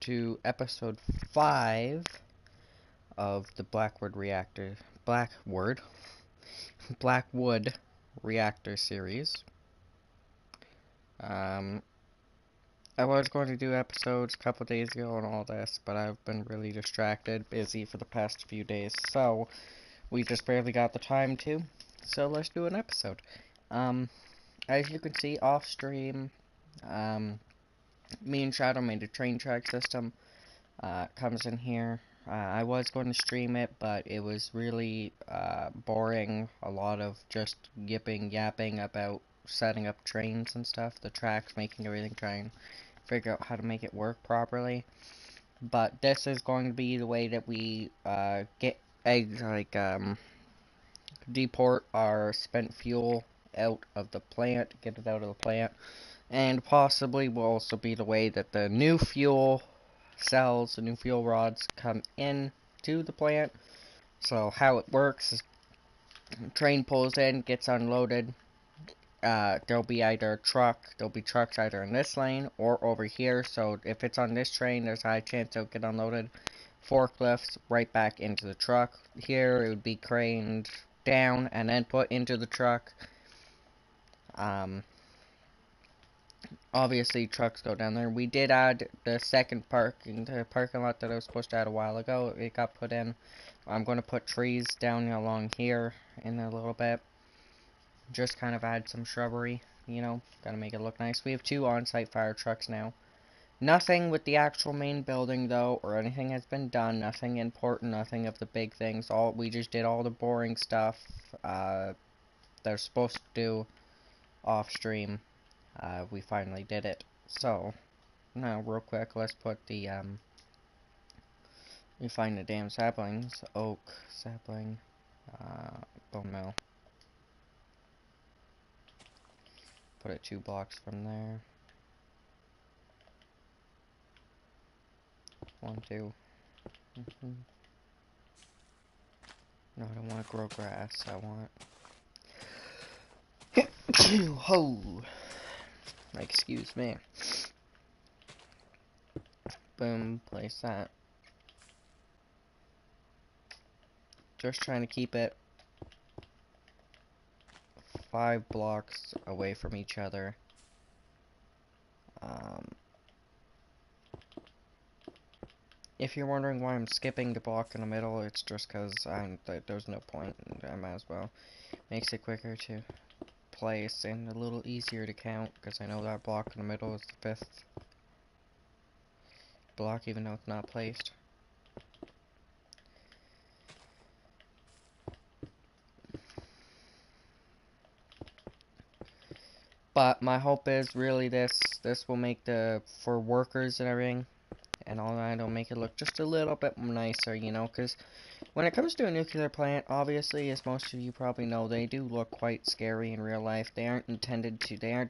to episode 5 of the Blackwood Reactor series. Um, I was going to do episodes a couple days ago and all this, but I've been really distracted, busy for the past few days, so we just barely got the time to. So let's do an episode. As you can see off stream, me and Shadow made a train track system. Comes in here. I was going to stream it, but it was really boring. A lot of just yapping about setting up trains and stuff, the tracks, making everything, trying to figure out how to make it work properly. But this is going to be the way that we deport our spent fuel out of the plant, get it out of the plant, and possibly will also be the way that the new fuel cells, the new fuel rods come in to the plant. So how it works is train pulls in, gets unloaded. There'll be trucks either in this lane or over here. So if it's on this train, there's a high chance it'll get unloaded. Forklifts right back into the truck. Here it would be craned down and then put into the truck. Obviously, trucks go down there. We did add the second parking lot that I was supposed to add a while ago. It got put in. I'm going to put trees down along here in a little bit. Just kind of add some shrubbery, you know, gotta make it look nice. We have 2 on-site fire trucks now. Nothing with the actual main building, though, or anything has been done. Nothing important, nothing of the big things. We just did all the boring stuff they're supposed to do off-stream. We finally did it. So, now, real quick, let's put the, we find the damn saplings. Oak, sapling, bone meal. Put it 2 blocks from there. 1, 2. No, I don't want to grow grass. I want... Ho! Excuse me. Boom, place that. Just trying to keep it 5 blocks away from each other. If you're wondering why I'm skipping the block in the middle, it's just because there's no point, and I might as well. Makes it quicker to place and a little easier to count, because I know that block in the middle is the 5th block, even though it's not placed. But my hope is really this will make for workers and everything and all that, it'll make it look just a little bit nicer, you know, because when it comes to a nuclear plant, obviously, as most of you probably know, they do look quite scary in real life. They aren't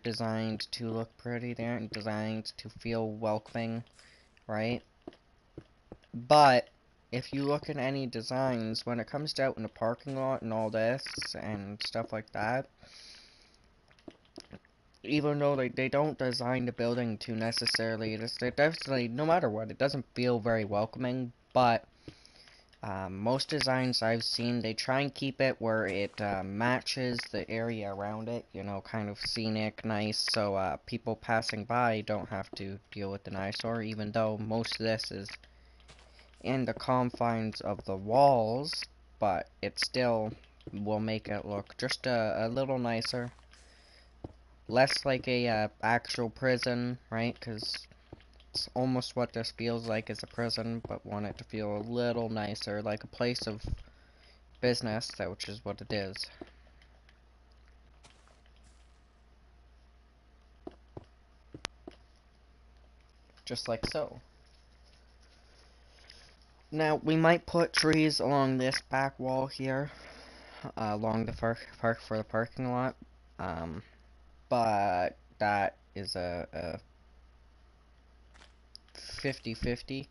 designed to look pretty, they aren't designed to feel welcoming, right? But if you look at any designs, when it comes to out in the parking lot and all this and stuff like that, even though they don't design the building to necessarily, it definitely, no matter what, it doesn't feel very welcoming, but most designs I've seen, they try and keep it where it matches the area around it, you know, kind of scenic, nice, so people passing by don't have to deal with the eyesore, even though most of this is in the confines of the walls, but it still will make it look just a little nicer. Less like a actual prison, right? Because it's almost what this feels like is a prison, but want it to feel a little nicer, like a place of business, which is what it is. Just like so. Now, we might put trees along this back wall here, along the for the parking lot, but that is a 50-50.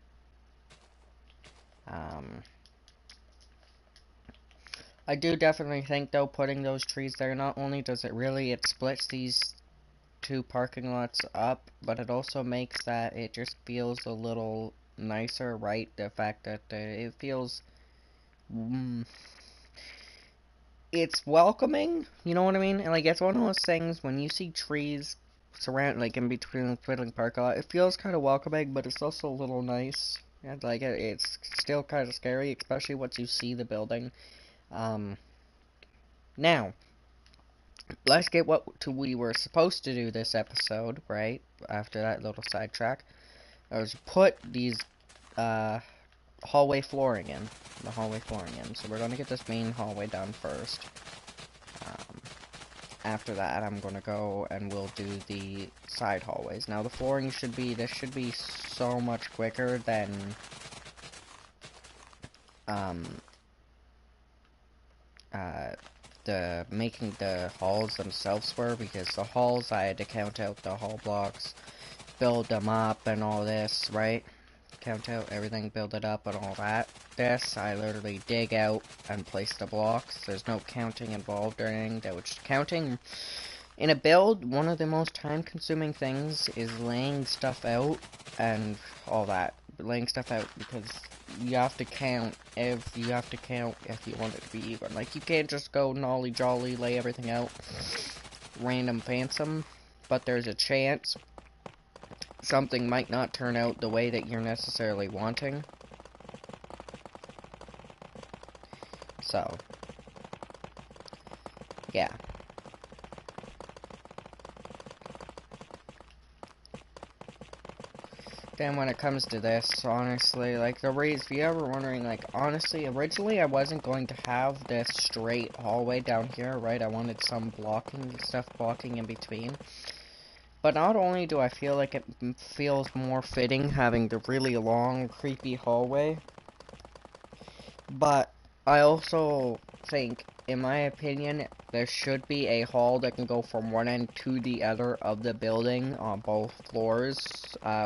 I do definitely think, though, putting those trees there, not only does it splits these two parking lots up, but it also makes that it just feels a little nicer, right? The fact that it feels, it's welcoming, you know what I mean? And like, it's one of those things when you see trees surround, like in between the twiddling parking lot, it feels kind of welcoming, but it's also a little nice. And like, it's still kind of scary, especially once you see the building. Now, let's get we were supposed to do this episode, right? After that little sidetrack, I was put these hallway flooring in, the hallway flooring in. So we're gonna get this main hallway done first. After that, I'm gonna go and we'll do the side hallways. Now the flooring should be, this should be so much quicker than the making the halls themselves were, because the halls I had to count out the hall blocks, build them up and all this, right? Count out everything, build it up and all that. This, I literally dig out and place the blocks. There's no counting involved or anything. Which counting in a build, one of the most time-consuming things is laying stuff out and all that. Laying stuff out, because you have to count if you want it to be even. Like, you can't just go nolly jolly, lay everything out, random phantom, but there's a chance something might not turn out the way that you're necessarily wanting. So, yeah. Then when it comes to this, honestly, like, the reason, if you're ever wondering, like, honestly, originally I wasn't going to have this straight hallway down here, right? I wanted some stuff blocking in between. But not only do I feel like it feels more fitting having the really long, creepy hallway, but I also think, in my opinion, there should be a hall that can go from one end to the other of the building on both floors,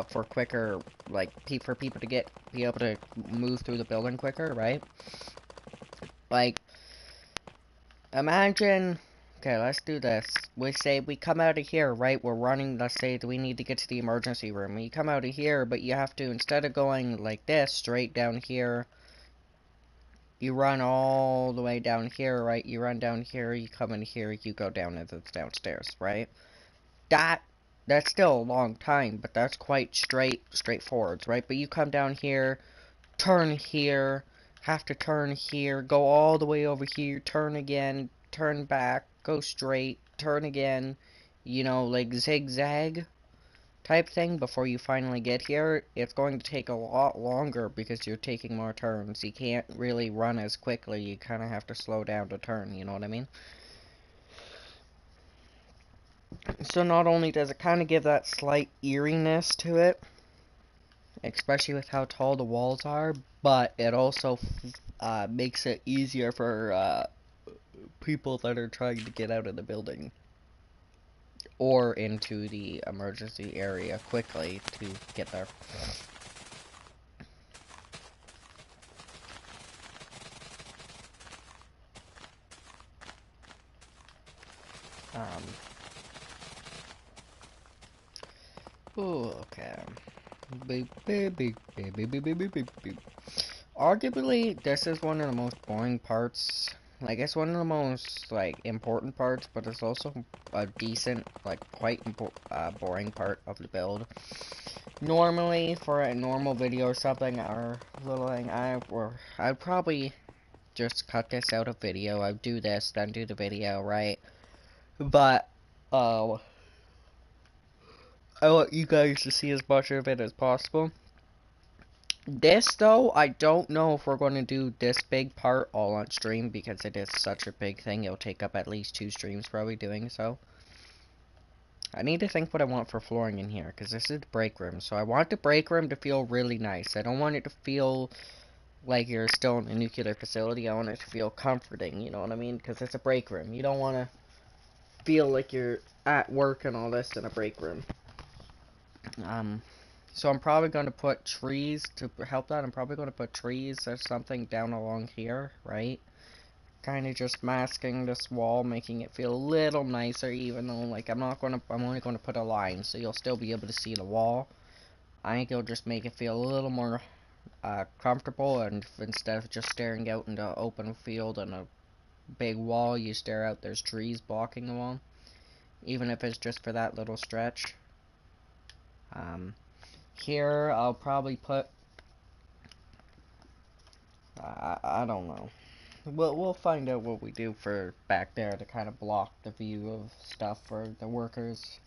for quicker, like, for people to be able to move through the building quicker, right? Like, imagine, okay, let's do this. We say we come out of here, right? We're running, let's say we need to get to the emergency room. You come out of here, but you have to, instead of going like this, straight down here, you run all the way down here, right? You run down here, you come in here, you go down into the downstairs, right? That's still a long time, but that's quite straightforward, right? But you come down here, turn here, have to turn here, go all the way over here, turn again, turn back, go straight, turn again, you know, like zigzag type thing before you finally get here. It's going to take a lot longer because you're taking more turns. You can't really run as quickly, you kind of have to slow down to turn, you know what I mean? So not only does it kind of give that slight eeriness to it, especially with how tall the walls are, but it also makes it easier for people that are trying to get out of the building or into the emergency area quickly to get there. Ooh, okay. Beep, beep, beep, beep, beep, beep, beep, beep, beep. Arguably, this is one of the most boring parts. Like, it's one of the most, like, important parts, but it's also a decent, like, quite boring part of the build. Normally, for a normal video or something, or little thing, I'd probably just cut this out of video. I'd do this, then do the video, right? But, I want you guys to see as much of it as possible. This, though, I don't know if we're going to do this big part all on stream, because it is such a big thing. It'll take up at least 2 streams probably doing so. I need to think what I want for flooring in here, because this is the break room. So I want the break room to feel really nice. I don't want it to feel like you're still in a nuclear facility. I want it to feel comforting, you know what I mean? Because it's a break room. You don't want to feel like you're at work and all this in a break room. So I'm probably going to put trees to help that. I'm probably going to put trees or something down along here, right? kind of just masking this wall, making it feel a little nicer, even though, like, I'm only gonna put a line, so you'll still be able to see the wall. I think it'll just make it feel a little more comfortable, and instead of just staring out into open field and a big wall, you stare out, there's trees blocking the wall, even if it's just for that little stretch. Here, I'll probably put, I don't know. We'll find out what we do for back there to kind of block the view of stuff for the workers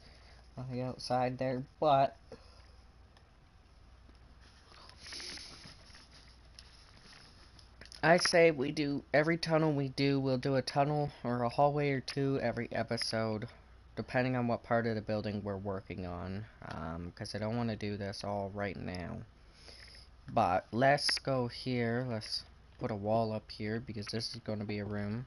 on the outside there, but I say we do every tunnel we'll do a tunnel or a hallway or two every episode, depending on what part of the building we're working on, because I don't want to do this all right now. But let's go here, let's put a wall up here, because this is going to be a room.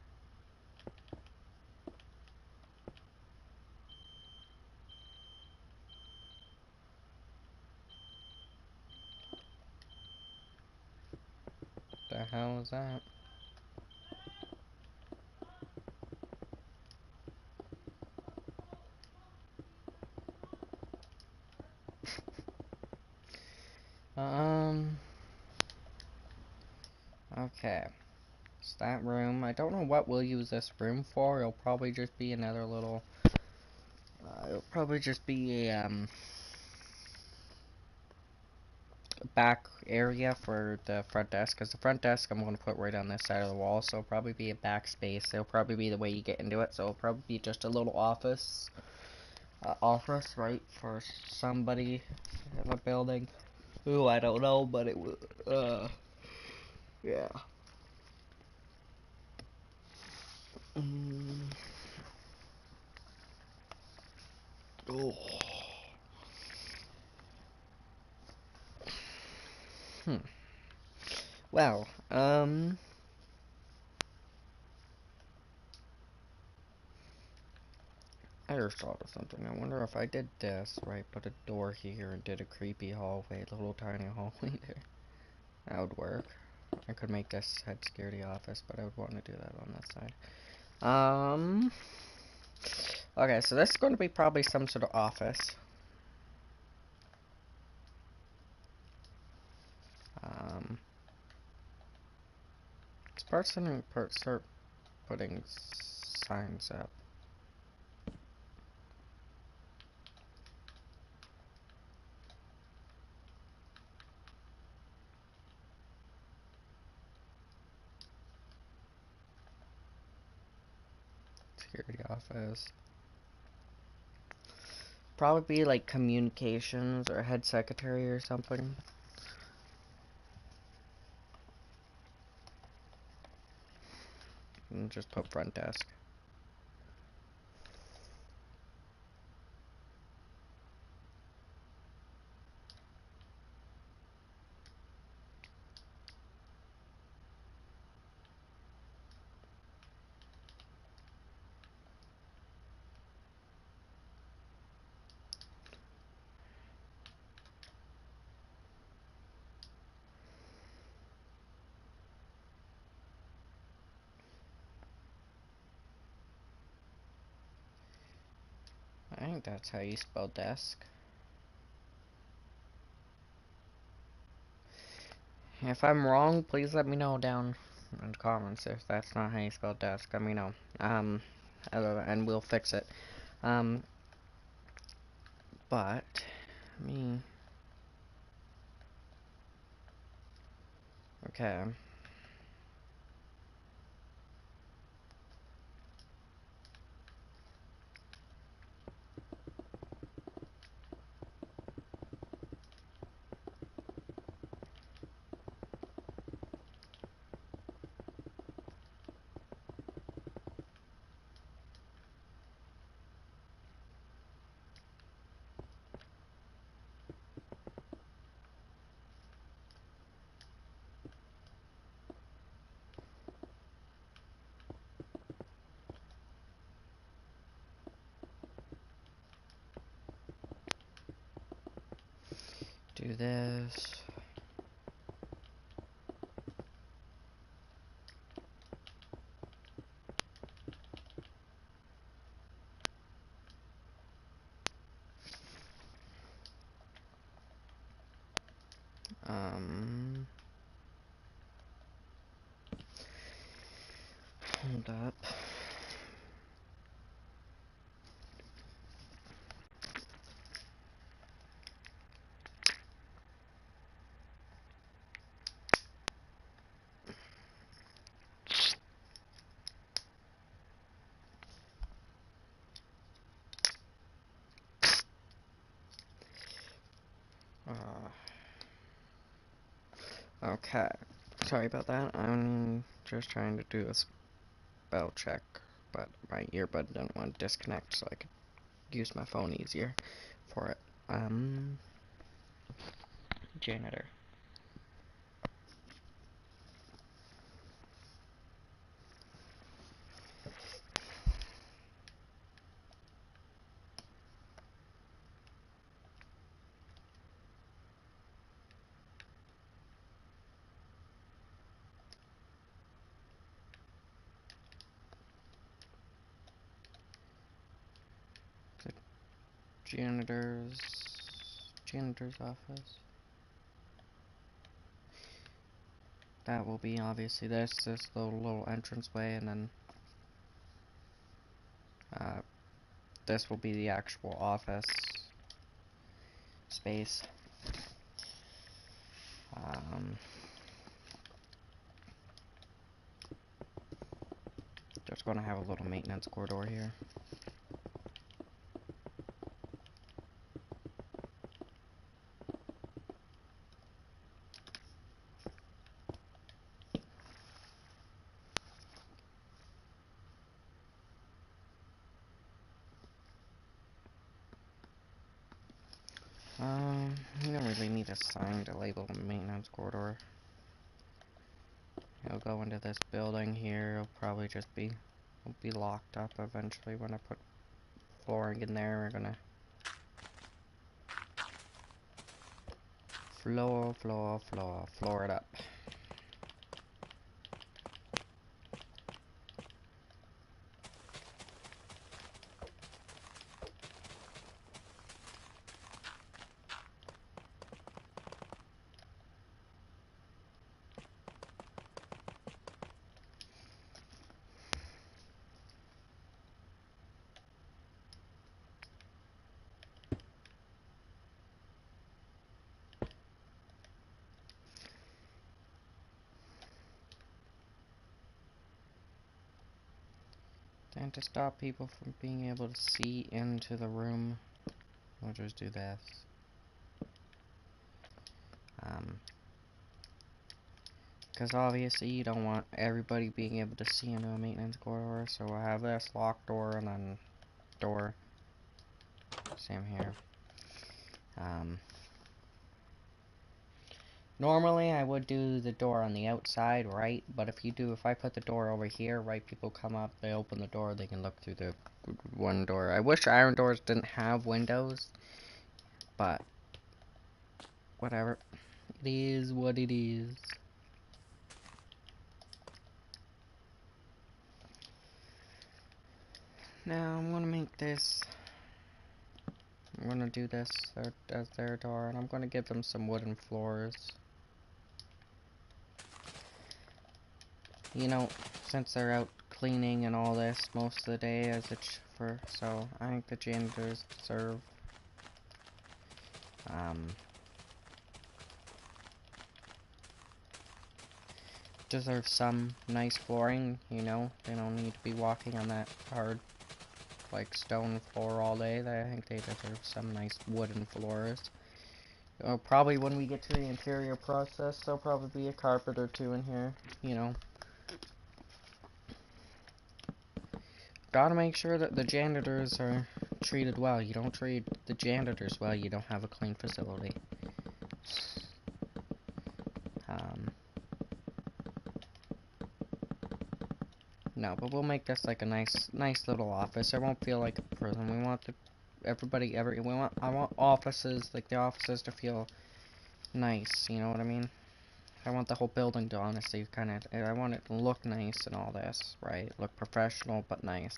The hell is that? Okay. It's that room. I don't know what we'll use this room for. It'll probably just be another little... it'll probably just be a, back area for the front desk, because the front desk I'm going to put right on this side of the wall, so it'll probably be a backspace. It'll probably be the way you get into it, so it'll probably be just a little office. Office, right, for somebody in the building. Ooh, I don't know, but it will, yeah. Oh. Well, I just thought of something. I wonder if I did this, right, put a door here and did a creepy hallway, a little tiny hallway there. That would work. I could make this head security office, but I would want to do that on this side. Okay, so this is going to be probably some sort of office. Start putting signs up. Security office. Probably be like communications or head secretary or something. And just put front desk. I think that's how you spell desk. If I'm wrong, please let me know down in the comments. If that's not how you spell desk, let me know. And we'll fix it. But okay. Do this. Hold up. Okay. Sorry about that. I'm just trying to do a spell check, but my earbud didn't want to disconnect, so I could use my phone easier for it. Janitor. The janitor's office. That will be obviously this little entranceway, and then this will be the actual office space. Just gonna have a little maintenance corridor here. You don't really need a sign to label the maintenance corridor. It'll go into this building here. It'll probably just be locked up eventually when I put flooring in there. We're gonna floor it up. And to stop people from being able to see into the room, we'll just do this. Because obviously you don't want everybody being able to see into a maintenance corridor, so we'll have this locked door and then door. Same here. Normally I would do the door on the outside, right? But if I put the door over here, right, people come up, they open the door, they can look through the one door. I wish iron doors didn't have windows, but whatever. It is what it is. Now I'm gonna make this. I'm gonna do this as their door, and I'm gonna give them some wooden floors. You know, since they're out cleaning and all this most of the day, so I think the janitors deserve some nice flooring. You know, they don't need to be walking on that hard, like, stone floor all day. I think they deserve some nice wooden floors. Probably when we get to the interior process, there'll probably be a carpet or two in here, you know. Gotta make sure that the janitors are treated well. You don't treat the janitors well, you don't have a clean facility. No, but we'll make this like a nice little office. It won't feel like a prison. We want I want offices, like the offices to feel nice, you know what I mean? I want the whole building to honestly I want it to look nice and all this, right? Look professional, but nice.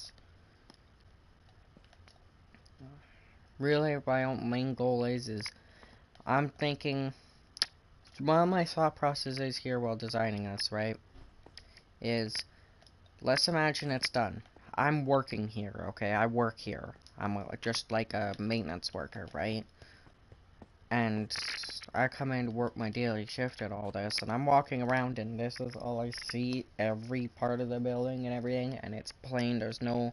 Really, my main goal is I'm thinking, one of my thought processes here while designing this, right, is let's imagine it's done. I'm working here, okay? I work here. I'm just like a maintenance worker, right? And I come in to work my daily shift and all this, and I'm walking around and this is all I see, every part of the building and everything, and it's plain, there's no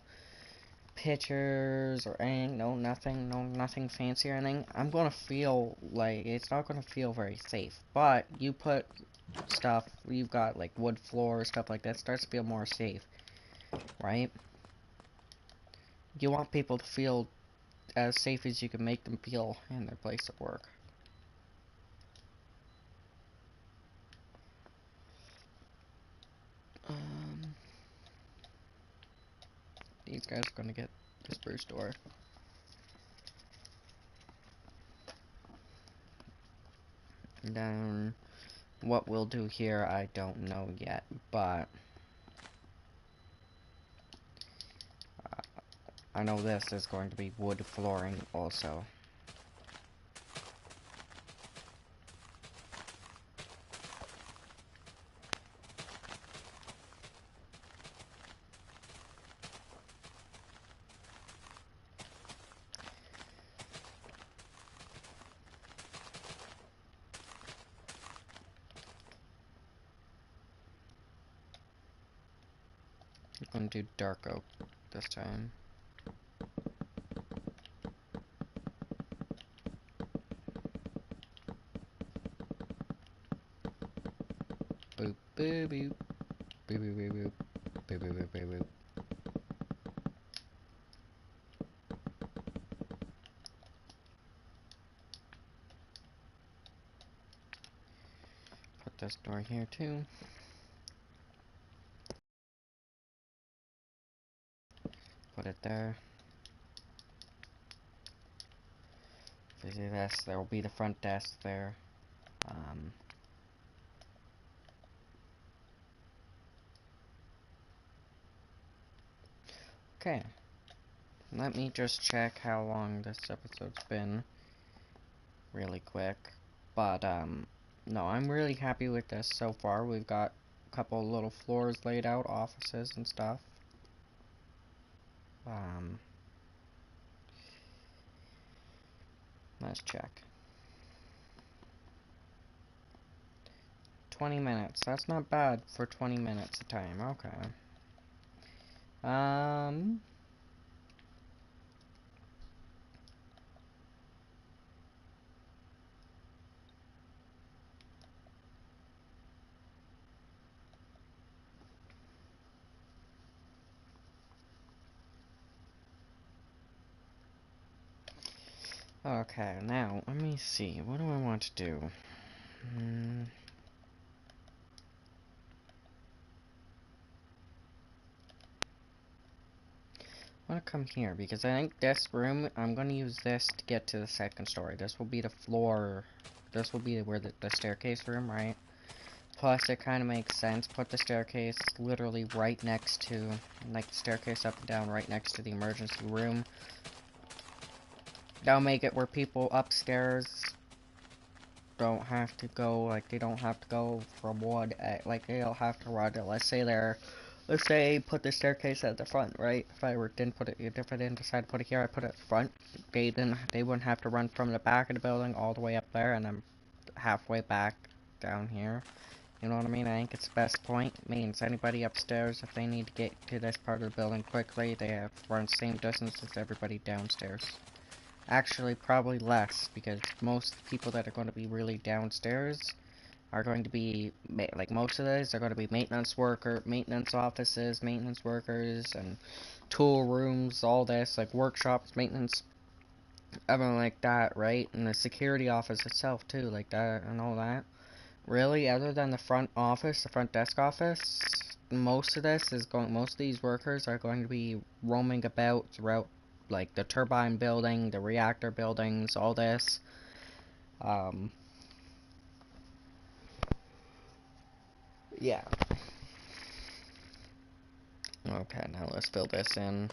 pictures or anything, nothing fancy or anything. I'm gonna feel like, it's not gonna feel very safe, but you put stuff, you've got like wood floor, stuff like that, starts to feel more safe, right? You want people to feel as safe as you can make them feel in their place of work. Um, these guys are gonna get the spruce door. And then, what we'll do here, I don't know yet, but I know this is going to be wood flooring also. I'm gonna do dark oak this time. Boop boop boop boop boop boop boop boop boop boop boop. Put this door here too. Put it there. If you see this, there will be the front desk there. Okay. Let me just check how long this episode's been. Really quick. But, no, I'm really happy with this so far. We've got a couple little floors laid out, offices and stuff. Let's check. 20 minutes. That's not bad for 20 minutes of time. Okay. Okay, now, let me see. What do I want to do? I want to come here, because I think this room, I'm going to use this to get to the second story. This will be the floor, this will be where the staircase room, right? Plus, it kind of makes sense. Put the staircase literally right next to, like, the staircase up and down right next to the emergency room. That'll make it where people upstairs don't have to go, like, they don't have to go from one, like, they'll have to run. Let's say put the staircase at the front, right? If I didn't decide to put it here, I put it at the front. They wouldn't have to run from the back of the building all the way up there, and then halfway back down here. You know what I mean? I think it's the best point. It means anybody upstairs, if they need to get to this part of the building quickly, they have to run the same distance as everybody downstairs. Actually, probably less, because most people that are going to be really downstairs are going to be, like, most of those are going to be maintenance offices, maintenance workers, and tool rooms, all this, like, workshops, maintenance, everything like that, right? And the security office itself, too, like that, and all that. Really, other than the front office, the front desk office, most of these workers are going to be roaming about throughout, like, the turbine building, the reactor buildings, all this. Yeah. Okay, now let's fill this in.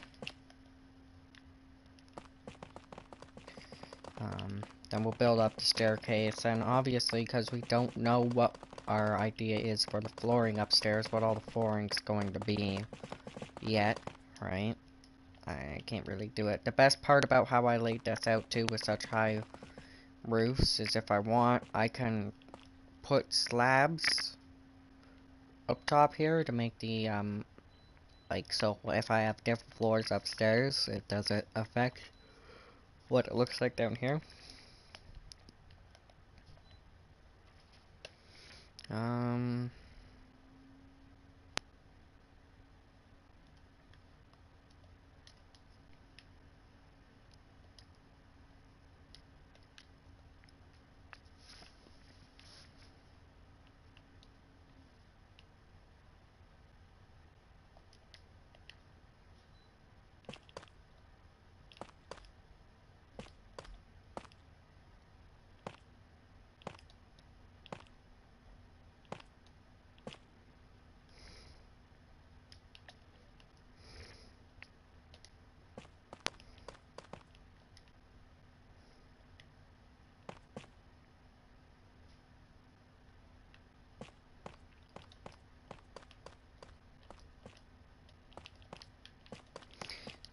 Then we'll build up the staircase, and obviously, because we don't know what our idea is for the flooring upstairs, what all the flooring's going to be yet, right? I can't really do it. The best part about how I laid this out too with such high roofs is if I want, I can put slabs up top here to make the, like, so if I have different floors upstairs, it doesn't affect what it looks like down here. Um...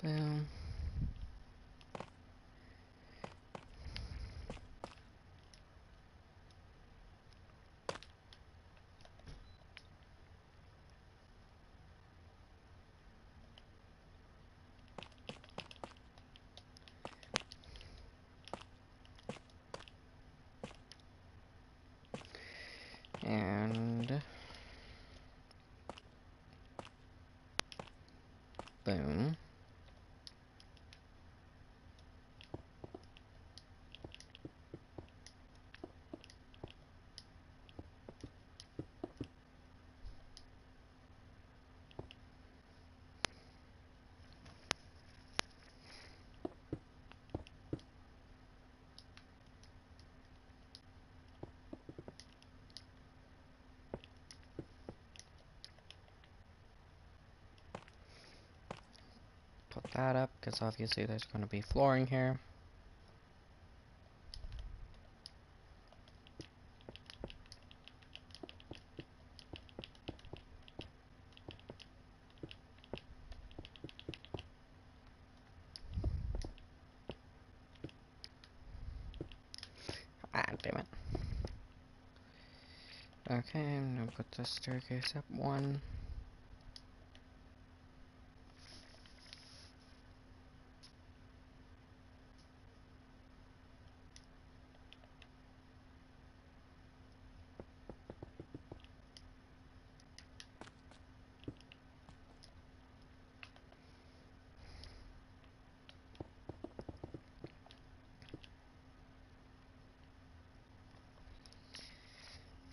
Boom. And boom. Put that up, because obviously there's going to be flooring here. Ah, damn it. Okay, I'm gonna put the staircase up one.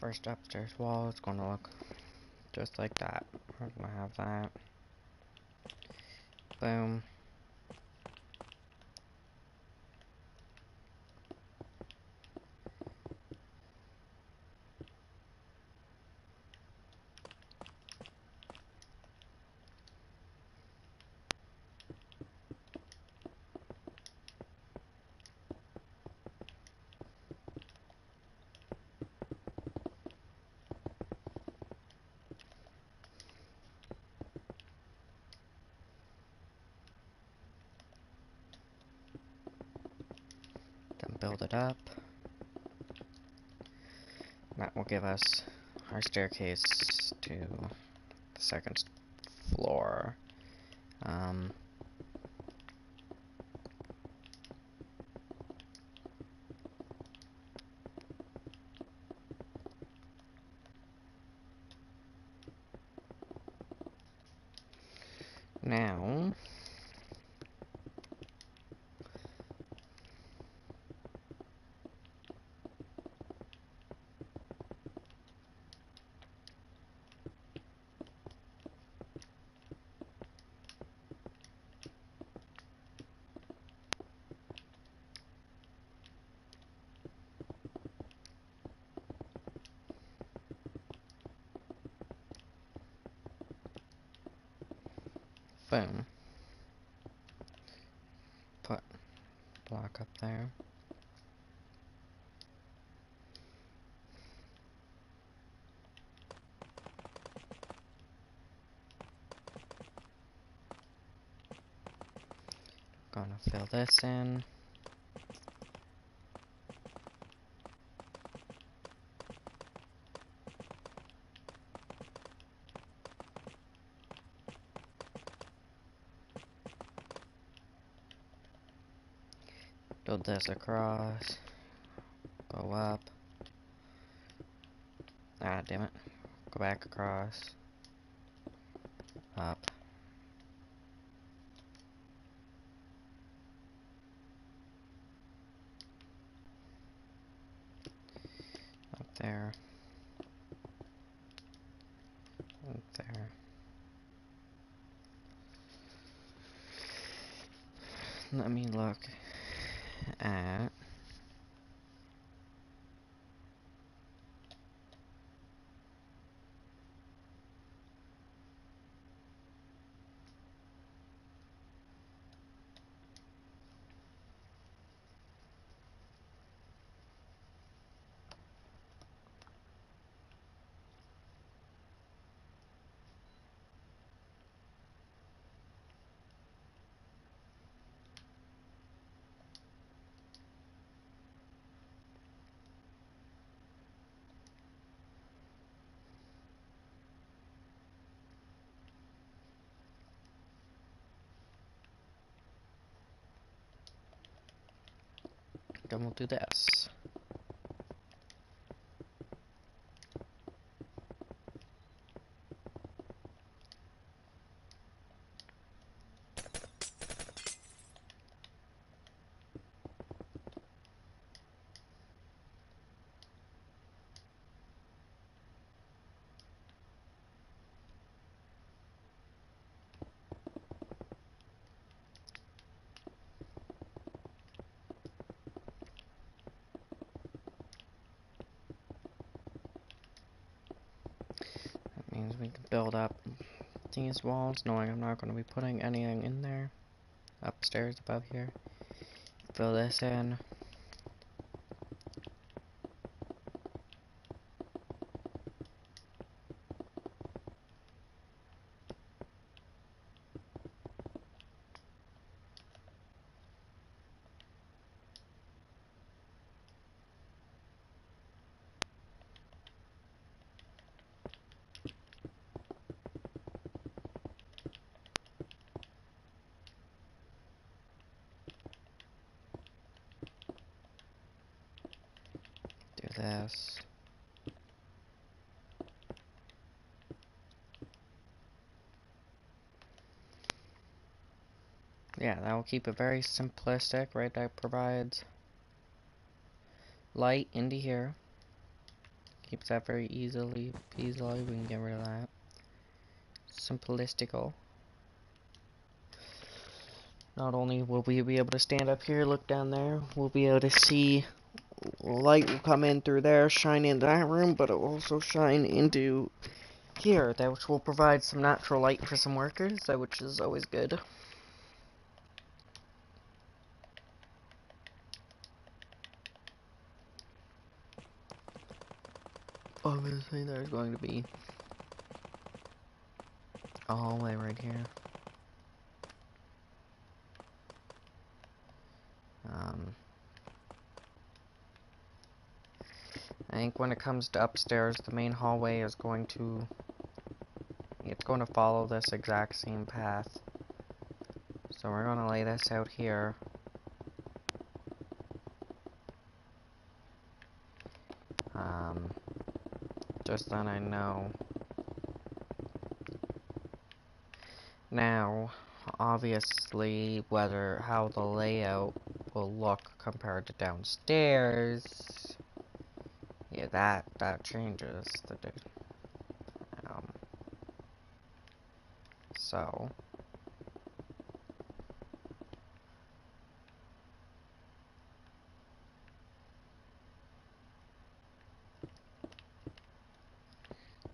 First upstairs wall is gonna look just like that. We're gonna have that. Boom. Then build it up. That will give us our staircase to the second floor. Now, boom. Put block up there. gonna fill this in. Build this across. Go up. Ah, damn it. Go back across. Up. Up there. Up there. Let me look at... Then we'll do this. That means we can build up these walls, knowing I'm not going to be putting anything in there. Upstairs above here. Fill this in. Do this. Yeah, that will keep it very simplistic, right? That provides light into here. Keeps that very easily. We can get rid of that. Simplistical. Not only will we be able to stand up here, look down there, we'll be able to see light will come in through there, shine into that room, but it'll also shine into here, that which will provide some natural light for some workers, which is always good. Obviously, there's going to be a hallway right here. I think when it comes to upstairs, the main hallway is going to... It's going to follow this exact same path. So we're going to lay this out here. Just then I know. Now, obviously, how the layout will look compared to downstairs, yeah, that changes so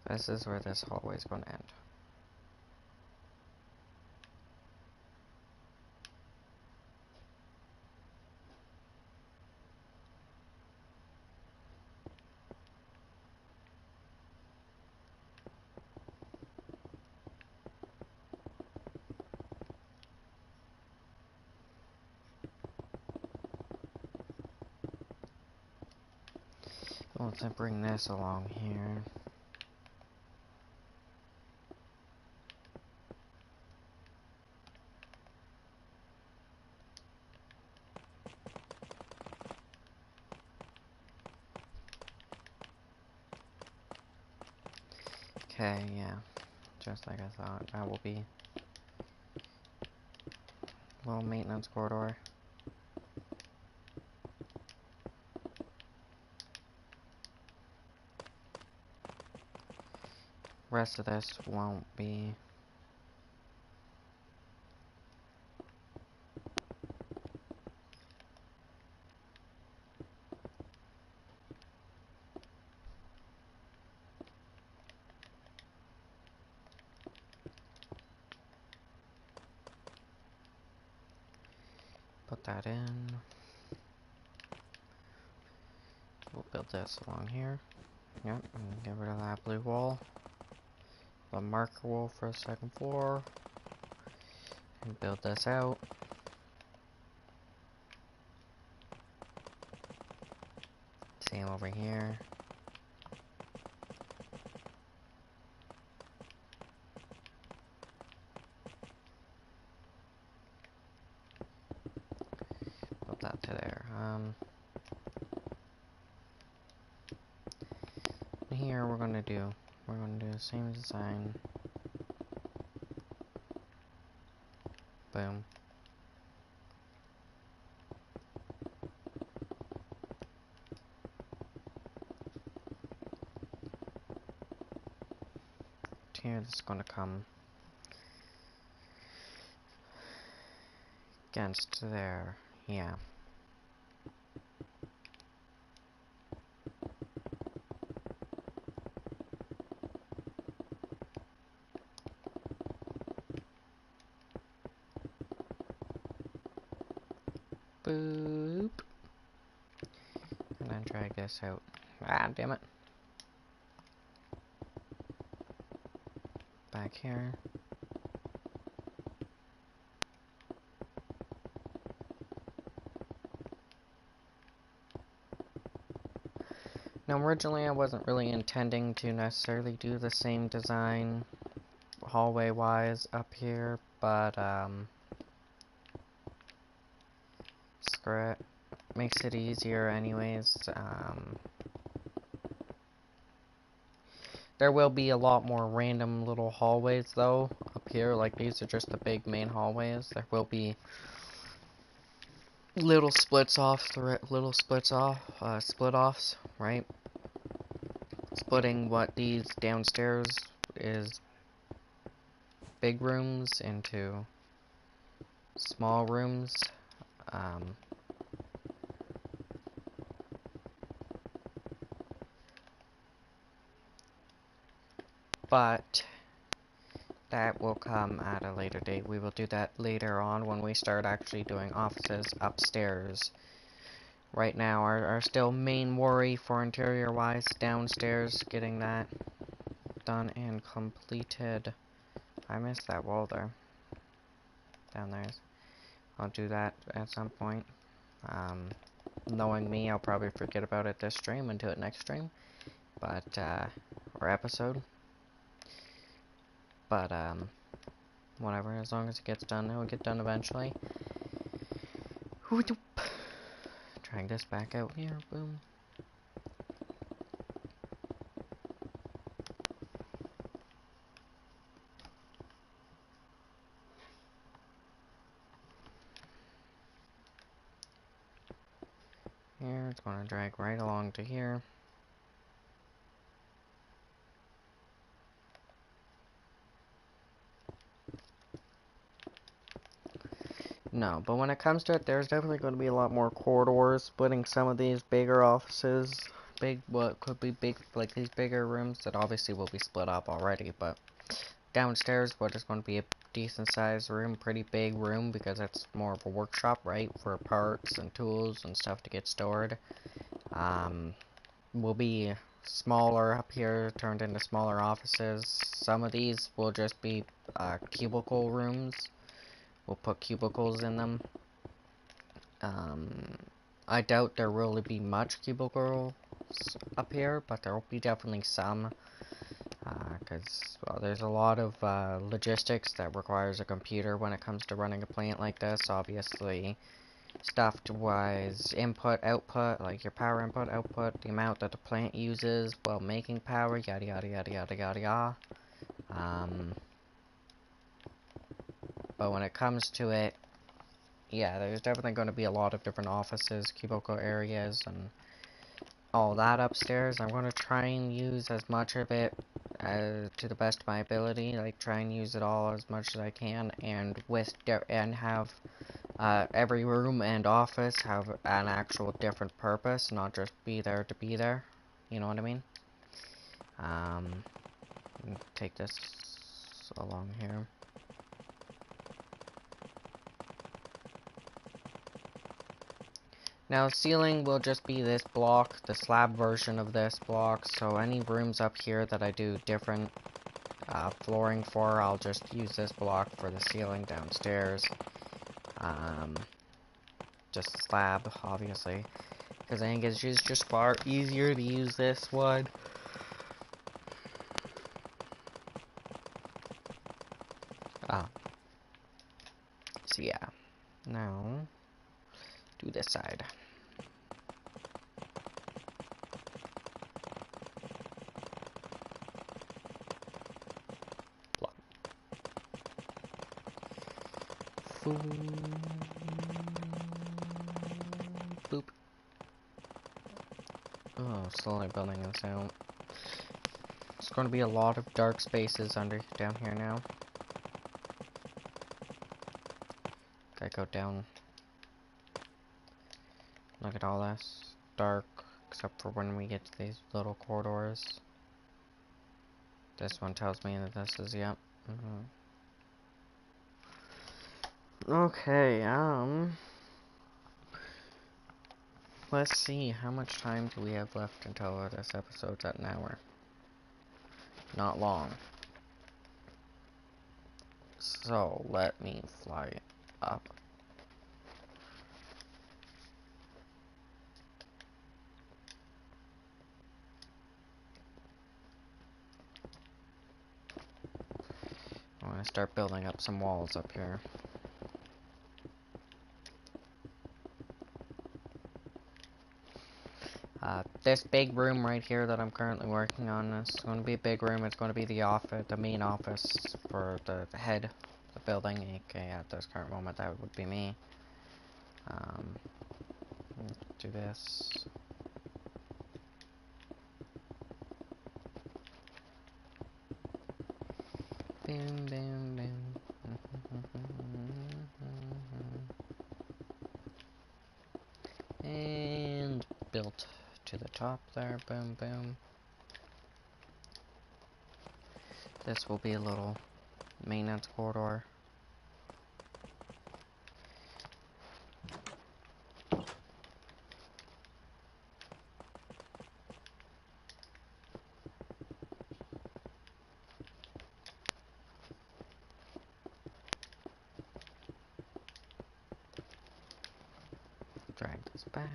this is where this hallway is going to end. Let's bring this along here. Okay, yeah. Just like I thought. That will be a little maintenance corridor. Rest of this won't be. Put that in. We'll build this along here. Yep, and get rid of that blue wall. The marker wall for the second floor. And build this out. Same over here. Put that to there. Here we're gonna do the same design. Boom. Here this is gonna come against there. Yeah. Boop. And then drag this out. Ah, damn it. Back here. Now, originally I wasn't really intending to necessarily do the same design hallway-wise up here, but, screw it. Makes it easier anyways. There will be a lot more random little hallways though up here. Like these are just the big main hallways. There will be little split offs, right? Splitting what these downstairs is big rooms into small rooms. But that will come at a later date. We will do that later on when we start actually doing offices upstairs. Right now, our still main worry for interior-wise, downstairs, getting that done and completed. I missed that wall there. Down there. I'll do that at some point. Knowing me, I'll probably forget about it this stream and do it next stream. But, or episode. But, whatever, as long as it gets done, it will get done eventually. Drag this back out here, boom. Here, it's going to drag right along to here. No, but when it comes to it, there's definitely going to be a lot more corridors, splitting some of these bigger offices, what could be big, like these bigger rooms that obviously will be split up already, but downstairs, what is going to be a decent sized room, pretty big room, because that's more of a workshop, right, for parts and tools and stuff to get stored, will be smaller up here, turned into smaller offices. Some of these will just be, cubicle rooms. We'll put cubicles in them. I doubt there will be much cubicles up here, but there will be definitely some. Because well, there's a lot of logistics that requires a computer when it comes to running a plant like this. Obviously, stuff-wise, input, output, like your power input, output, the amount that the plant uses while making power, yada yada yada yada yada yada. But when it comes to it, yeah, there's definitely going to be a lot of different offices, cubicle areas, and all that upstairs. I'm going to try and use as much of it to the best of my ability, like try and use it all as much as I can, and have every room and office have an actual different purpose, not just be there to be there. You know what I mean? Take this along here. Now, ceiling will just be this block, the slab version of this block, so any rooms up here that I do different flooring for, I'll just use this block for the ceiling downstairs. Just slab, obviously, because I think it's just far easier to use this one. So yeah, now, do this side. Boop. Oh, slowly building this out. There's going to be a lot of dark spaces down here now. Gotta go down. Look at all this. Dark, except for when we get to these little corridors. This one tells me that this is, yep. Okay, let's see, how much time do we have left until this episode's at an hour? Not long. So, let me fly up. I'm gonna start building up some walls up here. This big room right here that I'm currently working on is going to be a big room. It's going to be the office, the main office for the head of the building, aka at this current moment that would be me. Do this. Boom, boom, boom. And built to the top there. Boom, boom. This will be a little maintenance corridor. Drag this back.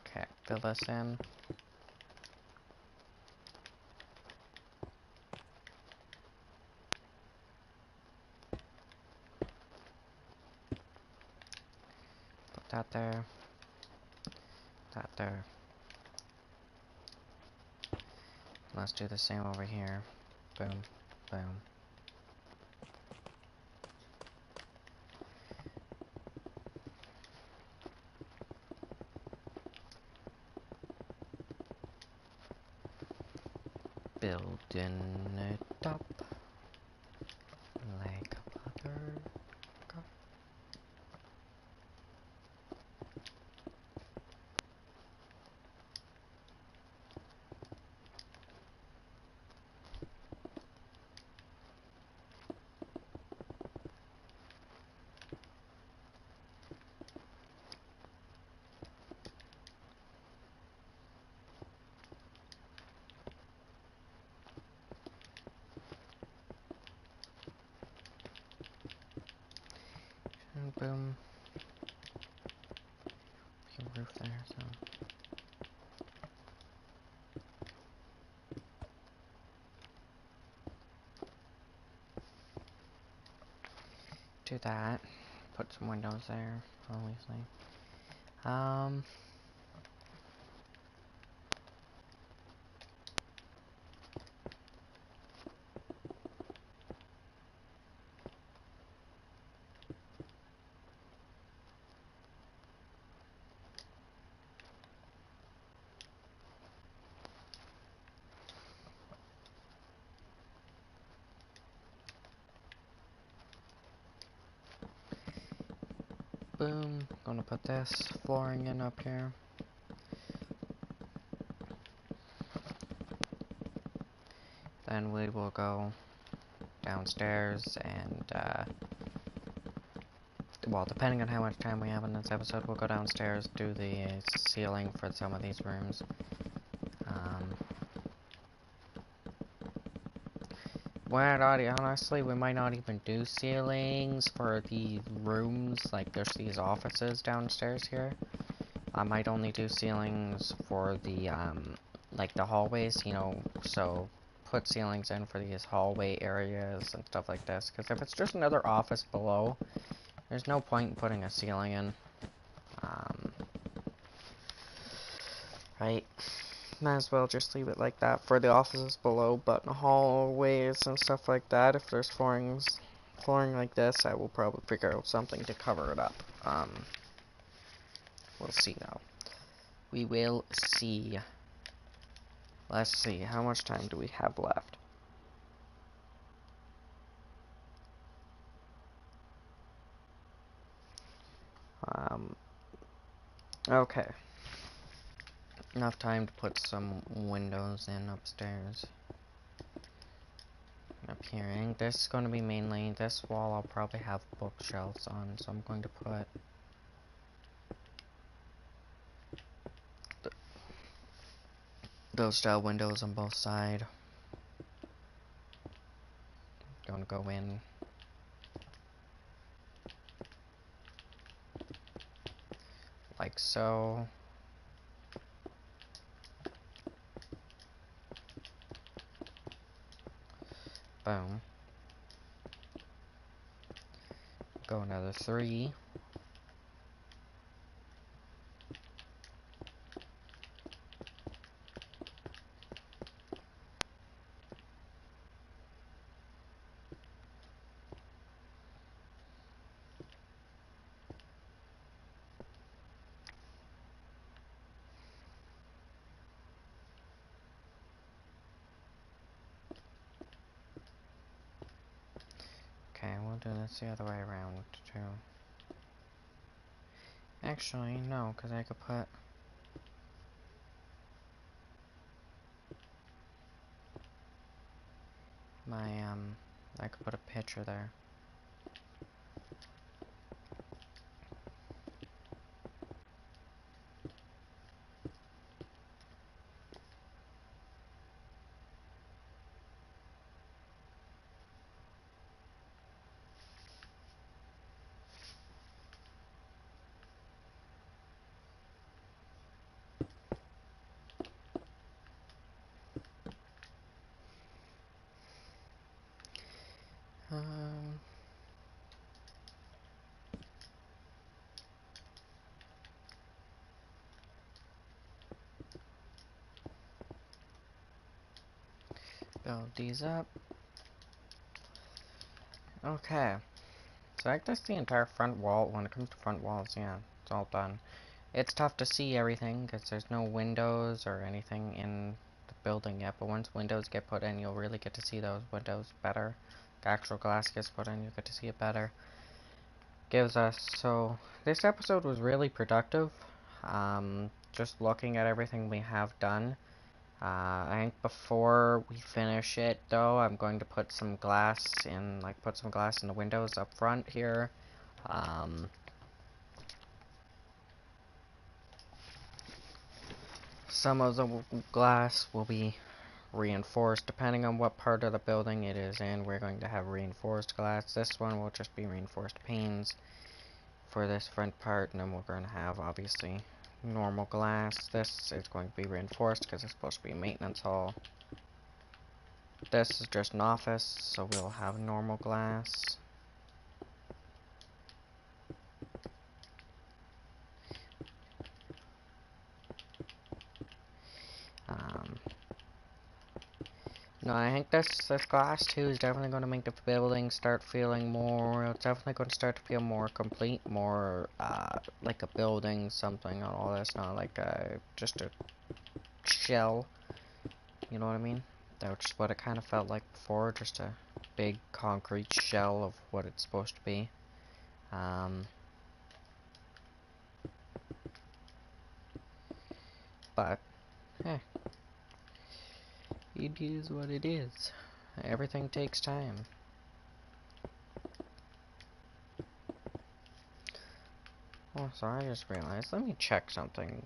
Okay, fill this in. Put that there. That there. Let's do the same over here. Boom, boom. Building it up like a buttercup. boom. Roof there, so. Do that. Put some windows there, obviously. Boom. Gonna put this flooring in up here. Then we will go downstairs and, well, depending on how much time we have in this episode, we'll go downstairs, do the ceiling for some of these rooms. Honestly, we might not even do ceilings for the rooms, like there's these offices downstairs here. I might only do ceilings for the, like the hallways, you know, so put ceilings in for these hallway areas and stuff like this, because if it's just another office below, there's no point in putting a ceiling in. Right? Might as well just leave it like that for the offices below, but in hallways and stuff like that, if there's flooring like this, I will probably figure out something to cover it up. We'll see now. We will see. Let's see, how much time do we have left? Okay. Enough time to put some windows in upstairs. Up here, and this is going to be mainly, this wall I'll probably have bookshelves on, so I'm going to put those style windows on both sides. Going to go in like so. Boom. Go another 3. Okay, we'll do this the other way around too. Actually, no, because I could put my, I could put a picture there. Build these up. Okay. So I guess the entire front wall, when it comes to front walls, yeah, it's all done. It's tough to see everything, because there's no windows or anything in the building yet, but once windows get put in, you'll really get to see those windows better. The actual glass gets put in, you get to see it better. So, this episode was really productive. Just looking at everything we have done. I think before we finish it, though, I'm going to put some glass in, put some glass in the windows up front here. Some of the glass will be reinforced, depending on what part of the building it is in. We're going to have reinforced glass. This one will just be reinforced panes. for this front part, and then we're going to have, obviously, normal glass. This is going to be reinforced because it's supposed to be a maintenance hall. This is just an office, so we'll have normal glass. No, I think this glass too is definitely going to make the building start feeling more. It's definitely going to start to feel more complete, more like a building, something, and all this, not like just a shell. You know what I mean? That's what it kind of felt like before, just a big concrete shell of what it's supposed to be. But, eh, it is what it is. Everything takes time. Oh, so I just realized, let me check something.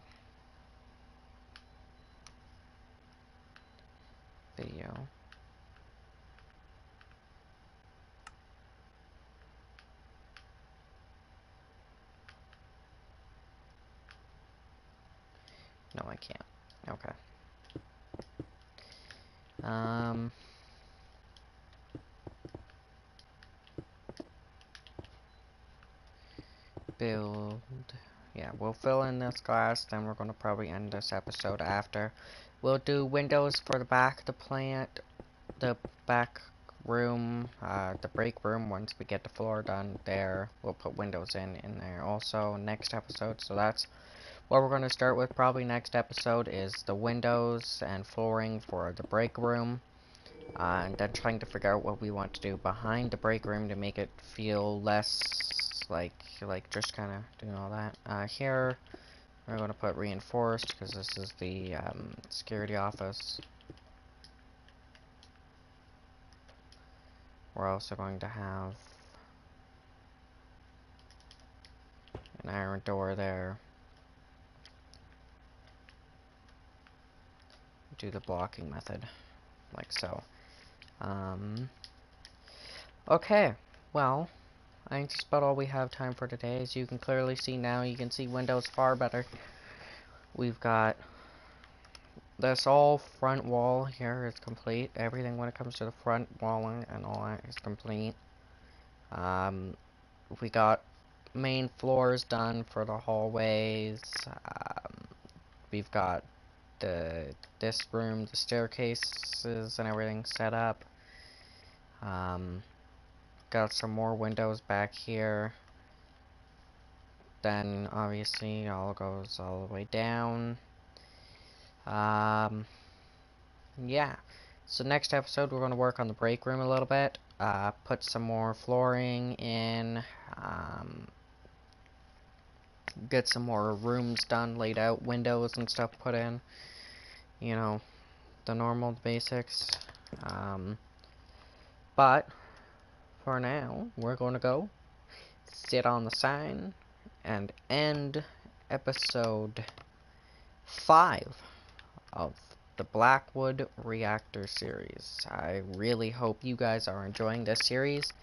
Video. No, I can't. Okay. Build. Yeah, we'll fill in this glass, then we're gonna probably end this episode after. We'll do windows for the back of the plant, the back room, the break room once we get the floor done there. We'll put windows in there also next episode, so that's what we're going to start with probably next episode is the windows and flooring for the break room. And then trying to figure out what we want to do behind the break room to make it feel less like just kind of doing all that. Here we're going to put reinforced because this is the security office. We're also going to have an iron door there. Do the blocking method, like so. Okay, well, I think that's about all we have time for today. As you can clearly see now, you can see windows far better. We've got this all front wall here is complete. Everything when it comes to the front walling and all that is complete. We got main floors done for the hallways. We've got this room, the staircases and everything set up. Got some more windows back here. Then obviously all goes all the way down. Yeah. So next episode we're going to work on the break room a little bit. Put some more flooring in. Get some more rooms done, laid out, windows and stuff put in. You know, the normal basics. But for now, we're going to go sit on the sign and end episode 5 of the Blackwood Reactor series. I really hope you guys are enjoying this series.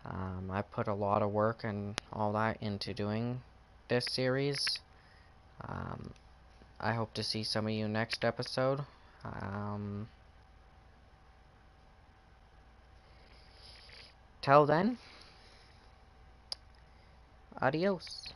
I put a lot of work and all that into doing this series. I hope to see some of you next episode. Till then, adios.